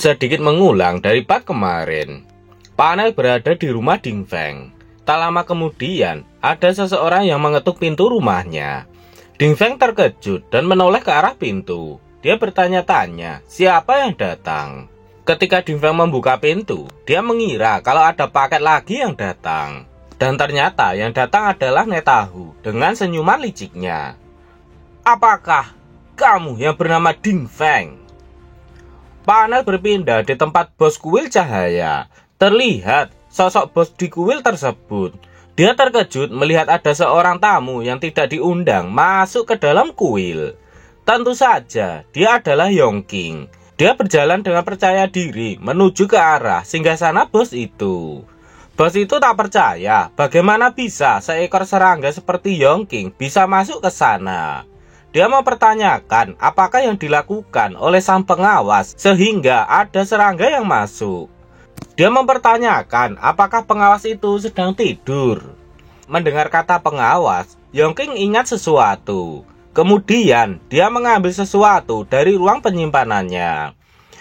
Sedikit mengulang dari part kemarin, Panel berada di rumah Ding Feng. Tak lama kemudian, ada seseorang yang mengetuk pintu rumahnya. Ding Feng terkejut dan menoleh ke arah pintu. Dia bertanya-tanya, siapa yang datang? Ketika Ding Feng membuka pintu, dia mengira kalau ada paket lagi yang datang. Dan ternyata yang datang adalah Netahu dengan senyuman liciknya. Apakah kamu yang bernama Ding Feng? Panel berpindah di tempat bos kuil cahaya. Terlihat sosok bos di kuil tersebut. Dia terkejut melihat ada seorang tamu yang tidak diundang masuk ke dalam kuil. Tentu saja dia adalah Yongqing. Dia berjalan dengan percaya diri menuju ke arah singgasana bos itu. Bos itu tak percaya bagaimana bisa seekor serangga seperti Yongqing bisa masuk ke sana. Dia mempertanyakan apakah yang dilakukan oleh sang pengawas sehingga ada serangga yang masuk. Dia mempertanyakan apakah pengawas itu sedang tidur. Mendengar kata pengawas, Yongqing ingat sesuatu. Kemudian dia mengambil sesuatu dari ruang penyimpanannya.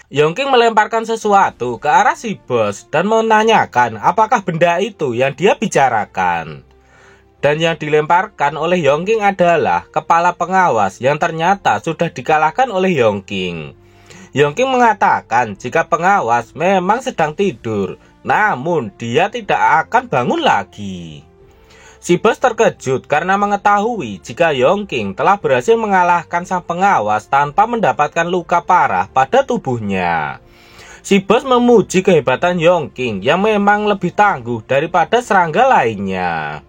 Yongqing melemparkan sesuatu ke arah si bos dan menanyakan apakah benda itu yang dia bicarakan. Dan yang dilemparkan oleh Yongqing adalah kepala pengawas yang ternyata sudah dikalahkan oleh Yongqing. Yongqing mengatakan jika pengawas memang sedang tidur, namun dia tidak akan bangun lagi. Si bos terkejut karena mengetahui jika Yongqing telah berhasil mengalahkan sang pengawas tanpa mendapatkan luka parah pada tubuhnya. Si bos memuji kehebatan Yongqing yang memang lebih tangguh daripada serangga lainnya.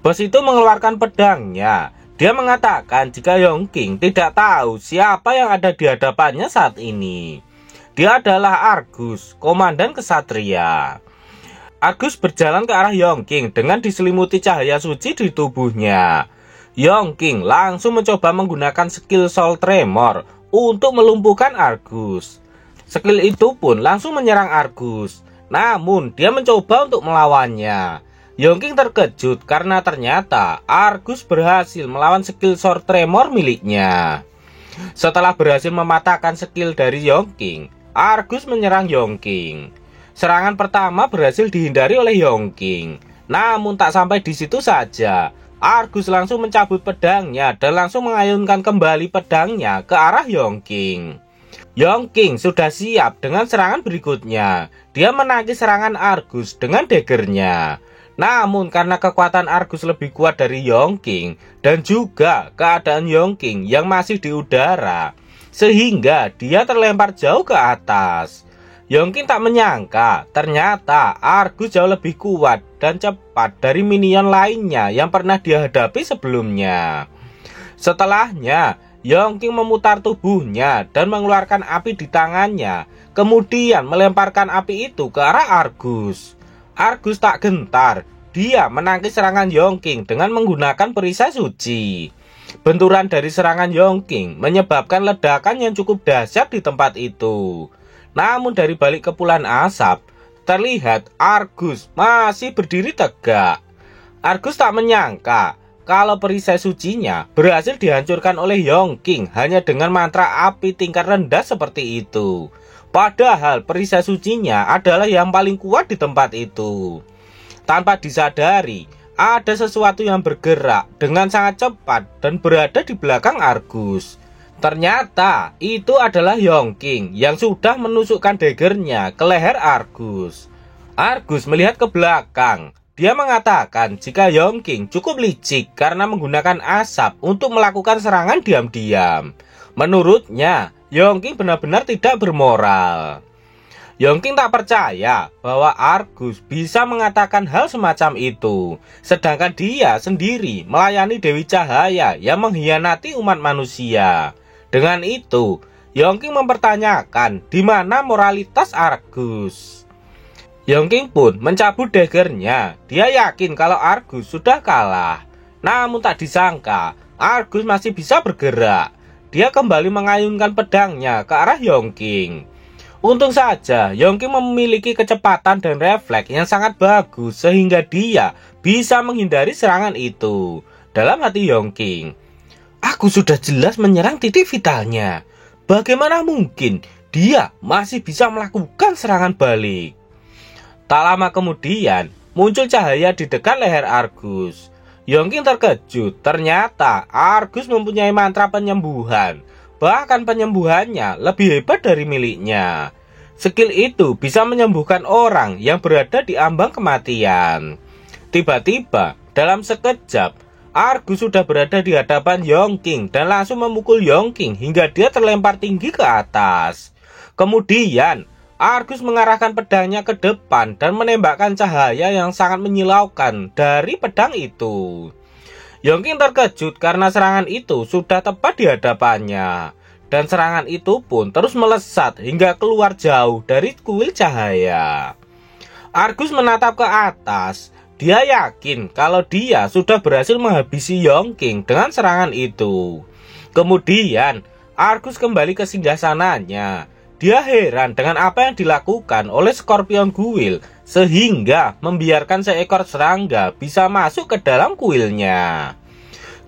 Bos itu mengeluarkan pedangnya. Dia mengatakan jika Yongqing tidak tahu siapa yang ada di hadapannya saat ini. Dia adalah Argus, komandan kesatria. Argus berjalan ke arah Yongqing dengan diselimuti cahaya suci di tubuhnya. Yongqing langsung mencoba menggunakan skill Soul Tremor untuk melumpuhkan Argus. Skill itu pun langsung menyerang Argus. Namun dia mencoba untuk melawannya. Yongqing terkejut karena ternyata Argus berhasil melawan skill Soul Tremor miliknya. Setelah berhasil mematahkan skill dari Yongqing, Argus menyerang Yongqing. Serangan pertama berhasil dihindari oleh Yongqing. Namun tak sampai di situ saja, Argus langsung mencabut pedangnya dan langsung mengayunkan kembali pedangnya ke arah Yongqing. Yongqing sudah siap dengan serangan berikutnya. Dia menangkis serangan Argus dengan daggernya. Namun karena kekuatan Argus lebih kuat dari Yongqing dan juga keadaan Yongqing yang masih di udara, sehingga dia terlempar jauh ke atas. Yongqing tak menyangka ternyata Argus jauh lebih kuat dan cepat dari minion lainnya yang pernah dia hadapi sebelumnya. Setelahnya, Yongqing memutar tubuhnya dan mengeluarkan api di tangannya, kemudian melemparkan api itu ke arah Argus. Argus tak gentar, dia menangkis serangan Yongqing dengan menggunakan perisai suci. Benturan dari serangan Yongqing menyebabkan ledakan yang cukup dahsyat di tempat itu. Namun dari balik kepulan asap, terlihat Argus masih berdiri tegak. Argus tak menyangka kalau perisai sucinya berhasil dihancurkan oleh Yongqing hanya dengan mantra api tingkat rendah seperti itu. Padahal perisai sucinya adalah yang paling kuat di tempat itu. Tanpa disadari, ada sesuatu yang bergerak dengan sangat cepat dan berada di belakang Argus. Ternyata itu adalah Yongqing yang sudah menusukkan daggernya ke leher Argus. Argus melihat ke belakang. Dia mengatakan jika Yongqing cukup licik karena menggunakan asap untuk melakukan serangan diam-diam. Menurutnya, Yongqing benar-benar tidak bermoral. Yongqing tak percaya bahwa Argus bisa mengatakan hal semacam itu, sedangkan dia sendiri melayani Dewi Cahaya yang mengkhianati umat manusia. Dengan itu, Yongqing mempertanyakan di mana moralitas Argus. Yongqing pun mencabut daggernya. Dia yakin kalau Argus sudah kalah. Namun tak disangka, Argus masih bisa bergerak. Dia kembali mengayunkan pedangnya ke arah Yongqing. Untung saja Yongqing memiliki kecepatan dan refleks yang sangat bagus sehingga dia bisa menghindari serangan itu. Dalam hati Yongqing, aku sudah jelas menyerang titik vitalnya. Bagaimana mungkin dia masih bisa melakukan serangan balik. Tak lama kemudian, muncul cahaya di dekat leher Argus. Yongking terkejut, ternyata Argus mempunyai mantra penyembuhan. Bahkan penyembuhannya lebih hebat dari miliknya. Skill itu bisa menyembuhkan orang yang berada di ambang kematian. Tiba-tiba, dalam sekejap, Argus sudah berada di hadapan Yongking dan langsung memukul Yongking hingga dia terlempar tinggi ke atas. Kemudian, Argus mengarahkan pedangnya ke depan dan menembakkan cahaya yang sangat menyilaukan dari pedang itu. Yongking terkejut karena serangan itu sudah tepat di hadapannya. Dan serangan itu pun terus melesat hingga keluar jauh dari kuil cahaya. Argus menatap ke atas. Dia yakin kalau dia sudah berhasil menghabisi Yongking dengan serangan itu. Kemudian, Argus kembali ke singgasananya. Dia heran dengan apa yang dilakukan oleh Scorpion Guild sehingga membiarkan seekor serangga bisa masuk ke dalam kuilnya.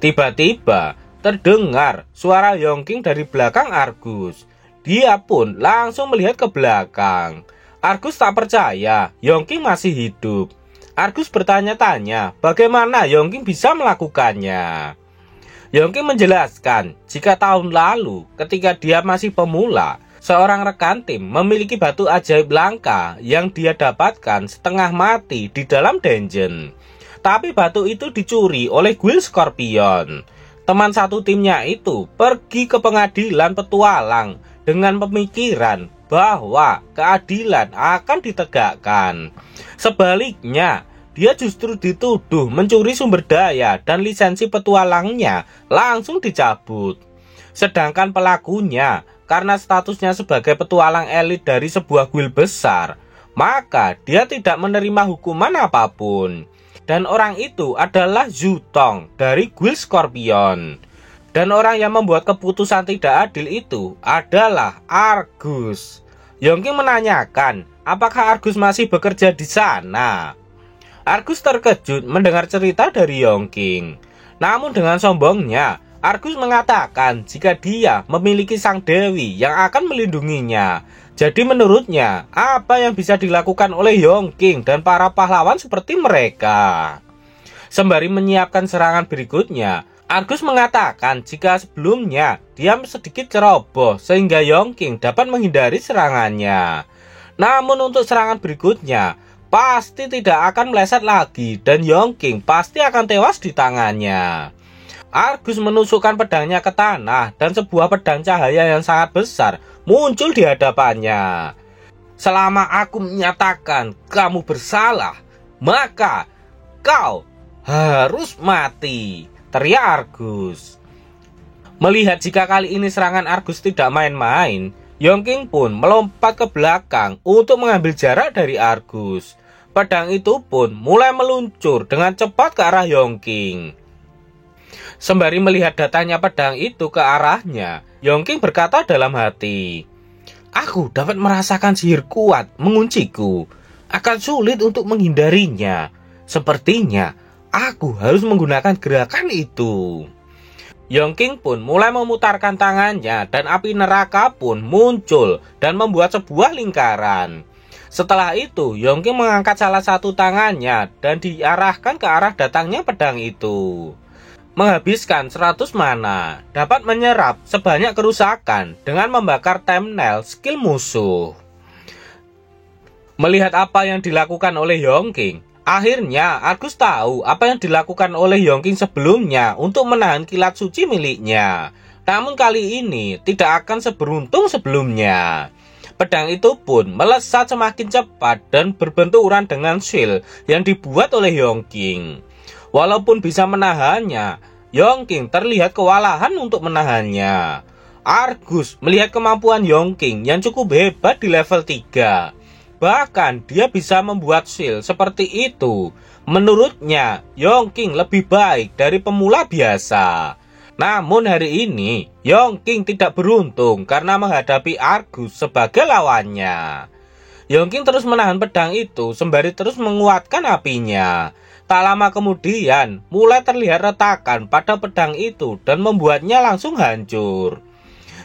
Tiba-tiba terdengar suara Yongking dari belakang Argus. Dia pun langsung melihat ke belakang. Argus tak percaya Yongking masih hidup. Argus bertanya-tanya bagaimana Yongking bisa melakukannya. Yongking menjelaskan jika tahun lalu ketika dia masih pemula, seorang rekan tim memiliki batu ajaib langka yang dia dapatkan setengah mati di dalam dungeon. Tapi batu itu dicuri oleh Guild Scorpion. Teman satu timnya itu pergi ke pengadilan petualang dengan pemikiran bahwa keadilan akan ditegakkan. Sebaliknya, dia justru dituduh mencuri sumber daya dan lisensi petualangnya langsung dicabut. Sedangkan pelakunya, karena statusnya sebagai petualang elit dari sebuah guild besar, maka dia tidak menerima hukuman apapun. Dan orang itu adalah Zutong dari Guild Scorpion. Dan orang yang membuat keputusan tidak adil itu adalah Argus. Yongking menanyakan, apakah Argus masih bekerja di sana? Argus terkejut mendengar cerita dari Yongking. Namun dengan sombongnya, Argus mengatakan jika dia memiliki sang dewi yang akan melindunginya. Jadi menurutnya, apa yang bisa dilakukan oleh Yongking dan para pahlawan seperti mereka? Sembari menyiapkan serangan berikutnya, Argus mengatakan jika sebelumnya dia sedikit ceroboh sehingga Yongking dapat menghindari serangannya. Namun untuk serangan berikutnya, pasti tidak akan meleset lagi dan Yongking pasti akan tewas di tangannya. Argus menusukkan pedangnya ke tanah dan sebuah pedang cahaya yang sangat besar muncul di hadapannya. Selama aku menyatakan kamu bersalah, maka kau harus mati, teriak Argus. Melihat jika kali ini serangan Argus tidak main-main, Yongking pun melompat ke belakang untuk mengambil jarak dari Argus. Pedang itu pun mulai meluncur dengan cepat ke arah Yongking. Sembari melihat datangnya pedang itu ke arahnya, Yongking berkata dalam hati, "Aku dapat merasakan sihir kuat mengunciku. Akan sulit untuk menghindarinya. Sepertinya aku harus menggunakan gerakan itu." Yongking pun mulai memutarkan tangannya dan api neraka pun muncul dan membuat sebuah lingkaran. Setelah itu, Yongking mengangkat salah satu tangannya dan diarahkan ke arah datangnya pedang itu. Menghabiskan 100 mana, dapat menyerap sebanyak kerusakan dengan membakar thumbnail skill musuh. Melihat apa yang dilakukan oleh Yongking, akhirnya Argus tahu apa yang dilakukan oleh Yongking sebelumnya untuk menahan kilat suci miliknya. Namun kali ini tidak akan seberuntung sebelumnya. Pedang itu pun melesat semakin cepat dan berbenturan dengan shield yang dibuat oleh Yongking. Walaupun bisa menahannya, Yongking terlihat kewalahan untuk menahannya. Argus melihat kemampuan Yongking yang cukup hebat di level 3. Bahkan dia bisa membuat shield seperti itu. Menurutnya, Yongking lebih baik dari pemula biasa. Namun hari ini, Yongking tidak beruntung karena menghadapi Argus sebagai lawannya. Yongking terus menahan pedang itu sembari terus menguatkan apinya. Tak lama kemudian, mulai terlihat retakan pada pedang itu dan membuatnya langsung hancur.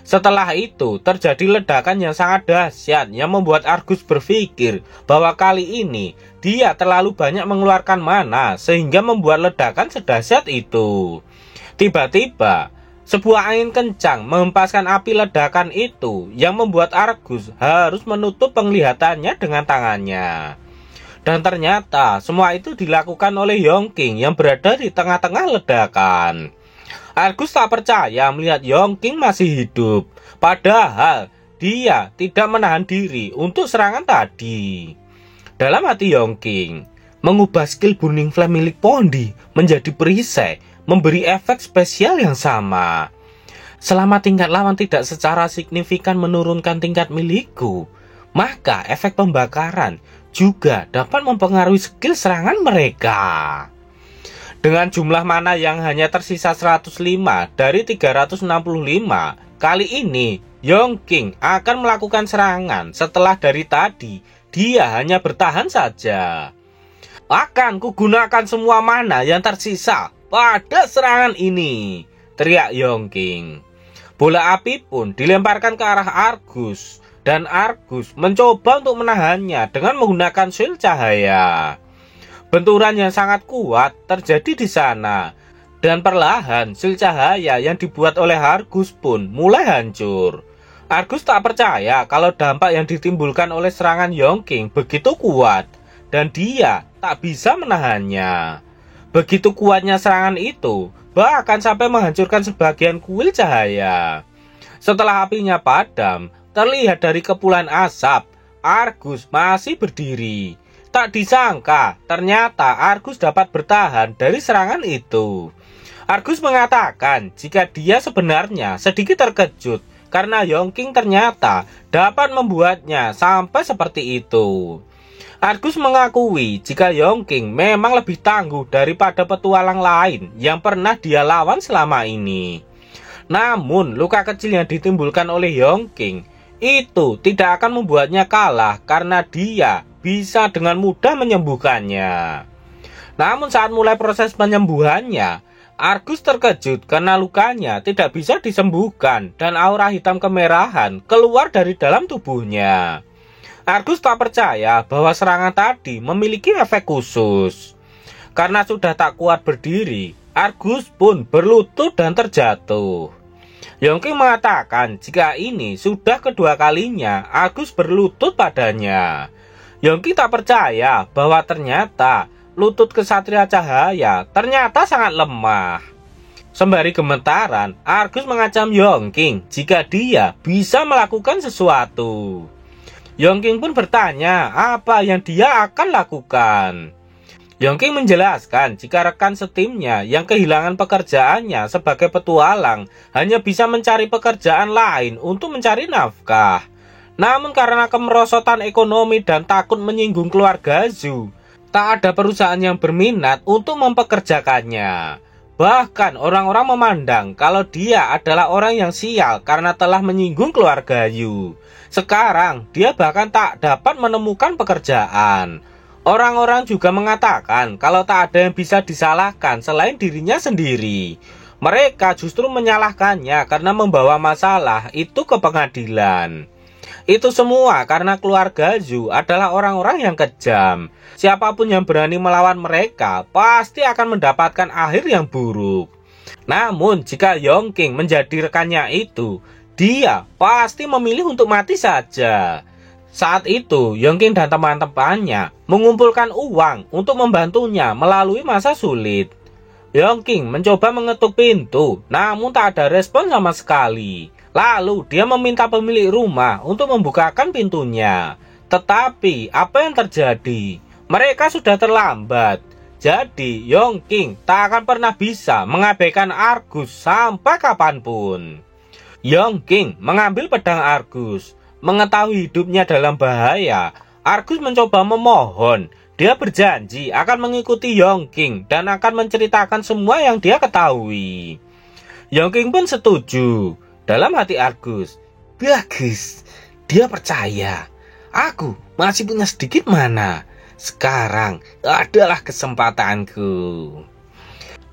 Setelah itu terjadi ledakan yang sangat dahsyat yang membuat Argus berpikir bahwa kali ini dia terlalu banyak mengeluarkan mana sehingga membuat ledakan sedahsyat itu. Tiba-tiba sebuah angin kencang menghempaskan api ledakan itu yang membuat Argus harus menutup penglihatannya dengan tangannya. Dan ternyata semua itu dilakukan oleh Yongking yang berada di tengah-tengah ledakan. Argus tak percaya melihat Yongking masih hidup, padahal dia tidak menahan diri untuk serangan tadi. Dalam hati Yongking, mengubah skill Burning Flame milik Pondy menjadi perisai, memberi efek spesial yang sama. Selama tingkat lawan tidak secara signifikan menurunkan tingkat milikku, maka efek pembakaran juga dapat mempengaruhi skill serangan mereka. Dengan jumlah mana yang hanya tersisa 105 dari 365, kali ini Yongking akan melakukan serangan setelah dari tadi dia hanya bertahan saja. Akan kugunakan semua mana yang tersisa pada serangan ini, teriak Yongking. Bola api pun dilemparkan ke arah Argus, dan Argus mencoba untuk menahannya dengan menggunakan shield cahaya. Benturan yang sangat kuat terjadi di sana, dan perlahan sil cahaya yang dibuat oleh Argus pun mulai hancur. Argus tak percaya kalau dampak yang ditimbulkan oleh serangan Yongking begitu kuat, dan dia tak bisa menahannya. Begitu kuatnya serangan itu, bahkan sampai menghancurkan sebagian kuil cahaya. Setelah apinya padam, terlihat dari kepulan asap, Argus masih berdiri. Tak disangka, ternyata Argus dapat bertahan dari serangan itu. Argus mengatakan jika dia sebenarnya sedikit terkejut karena Yongking ternyata dapat membuatnya sampai seperti itu. Argus mengakui jika Yongking memang lebih tangguh daripada petualang lain yang pernah dia lawan selama ini. Namun, luka kecil yang ditimbulkan oleh Yongking itu tidak akan membuatnya kalah karena dia bisa dengan mudah menyembuhkannya. Namun saat mulai proses penyembuhannya, Argus terkejut karena lukanya tidak bisa disembuhkan dan aura hitam kemerahan keluar dari dalam tubuhnya. Argus tak percaya bahwa serangan tadi memiliki efek khusus. Karena sudah tak kuat berdiri, Argus pun berlutut dan terjatuh. Yongking mengatakan jika ini sudah kedua kalinya Argus berlutut padanya. Yongking tak percaya bahwa ternyata lutut kesatria cahaya ternyata sangat lemah. Sembari gemetaran, Argus mengancam Yongking jika dia bisa melakukan sesuatu. Yongking pun bertanya apa yang dia akan lakukan. Yongking menjelaskan jika rekan setimnya yang kehilangan pekerjaannya sebagai petualang hanya bisa mencari pekerjaan lain untuk mencari nafkah. Namun karena kemerosotan ekonomi dan takut menyinggung keluarga Zhu, tak ada perusahaan yang berminat untuk mempekerjakannya. Bahkan orang-orang memandang kalau dia adalah orang yang sial karena telah menyinggung keluarga Yu. Sekarang dia bahkan tak dapat menemukan pekerjaan. Orang-orang juga mengatakan kalau tak ada yang bisa disalahkan selain dirinya sendiri. Mereka justru menyalahkannya karena membawa masalah itu ke pengadilan. Itu semua karena keluarga Zhu adalah orang-orang yang kejam. Siapapun yang berani melawan mereka pasti akan mendapatkan akhir yang buruk. Namun jika Yongking menjadi rekannya itu, dia pasti memilih untuk mati saja. Saat itu Yongking dan teman-temannya mengumpulkan uang untuk membantunya melalui masa sulit. Yongking mencoba mengetuk pintu, namun tak ada respon sama sekali. Lalu dia meminta pemilik rumah untuk membukakan pintunya. Tetapi apa yang terjadi? Mereka sudah terlambat. Jadi Yongking tak akan pernah bisa mengabaikan Argus sampai kapanpun. Yongking mengambil pedang Argus. Mengetahui hidupnya dalam bahaya, Argus mencoba memohon. Dia berjanji akan mengikuti Yongking dan akan menceritakan semua yang dia ketahui. Yongking pun setuju. Dalam hati Argus, bagus, dia percaya. Aku masih punya sedikit mana. Sekarang adalah kesempatanku.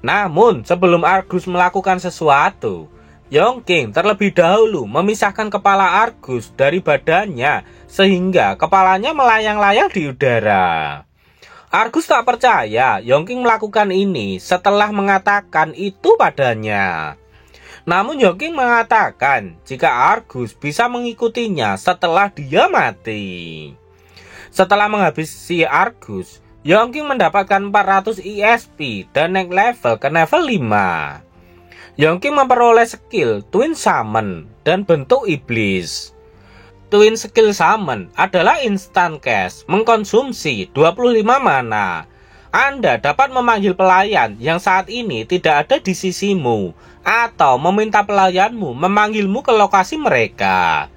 Namun sebelum Argus melakukan sesuatu, Yongking terlebih dahulu memisahkan kepala Argus dari badannya sehingga kepalanya melayang-layang di udara. Argus tak percaya Yongking melakukan ini setelah mengatakan itu padanya. Namun Yongking mengatakan jika Argus bisa mengikutinya setelah dia mati. Setelah menghabisi Argus, Yongking mendapatkan 400 ESP dan naik level ke level 5. Yongking memperoleh skill Twin Summon dan bentuk iblis. Twin skill Summon adalah instant cast, mengkonsumsi 25 mana. Anda dapat memanggil pelayan yang saat ini tidak ada di sisimu, atau meminta pelayanmu memanggilmu ke lokasi mereka.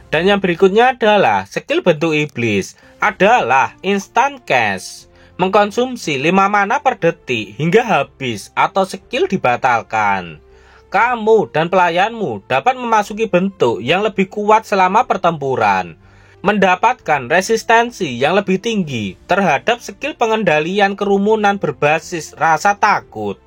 Dan yang berikutnya adalah skill bentuk iblis, adalah instant cast. Mengkonsumsi 5 mana per detik hingga habis atau skill dibatalkan. Kamu dan pelayanmu dapat memasuki bentuk yang lebih kuat selama pertempuran, mendapatkan resistensi yang lebih tinggi terhadap skill pengendalian kerumunan berbasis rasa takut,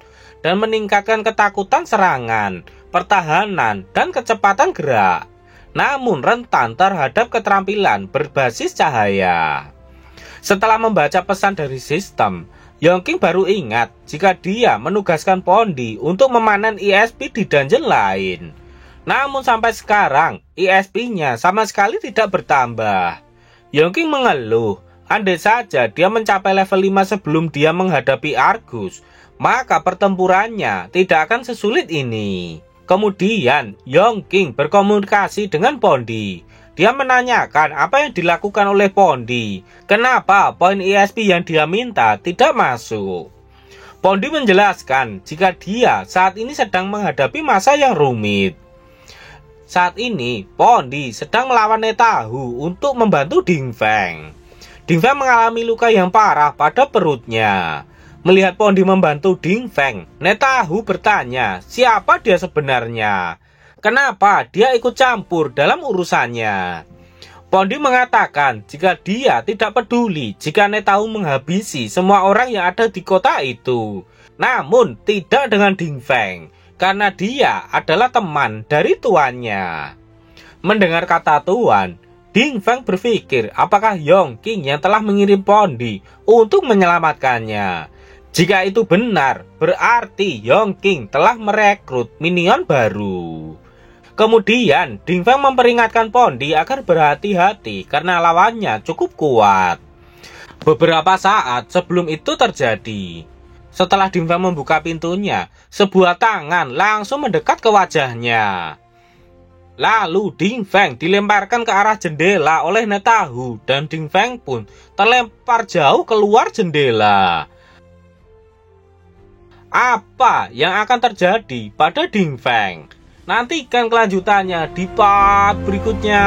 dan meningkatkan ketakutan serangan, pertahanan, dan kecepatan gerak. Namun rentan terhadap keterampilan berbasis cahaya. Setelah membaca pesan dari sistem, Yongking baru ingat jika dia menugaskan Pondy untuk memanen ESP di dungeon lain. Namun sampai sekarang, ESP-nya sama sekali tidak bertambah. Yongking mengeluh, andai saja dia mencapai level 5 sebelum dia menghadapi Argus, maka pertempurannya tidak akan sesulit ini. Kemudian, Yongking berkomunikasi dengan Pondy. Dia menanyakan apa yang dilakukan oleh Pondy. Kenapa poin ESP yang dia minta tidak masuk? Pondy menjelaskan jika dia saat ini sedang menghadapi masa yang rumit. Saat ini, Pondy sedang melawan Netahu untuk membantu Dingfeng. Dingfeng mengalami luka yang parah pada perutnya. Melihat Pondy membantu Dingfeng, Netahu bertanya siapa dia sebenarnya. Kenapa dia ikut campur dalam urusannya? Pondy mengatakan jika dia tidak peduli jika Netahu menghabisi semua orang yang ada di kota itu. Namun tidak dengan Dingfeng, karena dia adalah teman dari tuannya. Mendengar kata tuan, Dingfeng berpikir apakah Yongking yang telah mengirim Pondy untuk menyelamatkannya. Jika itu benar, berarti Yongking telah merekrut minion baru. Kemudian, Dingfeng memperingatkan Pondy agar berhati-hati karena lawannya cukup kuat. Beberapa saat sebelum itu terjadi. Setelah Dingfeng membuka pintunya, sebuah tangan langsung mendekat ke wajahnya. Lalu Dingfeng dilemparkan ke arah jendela oleh Netahu dan Dingfeng pun terlempar jauh keluar jendela. Apa yang akan terjadi pada Dingfeng? Nantikan kelanjutannya di part berikutnya.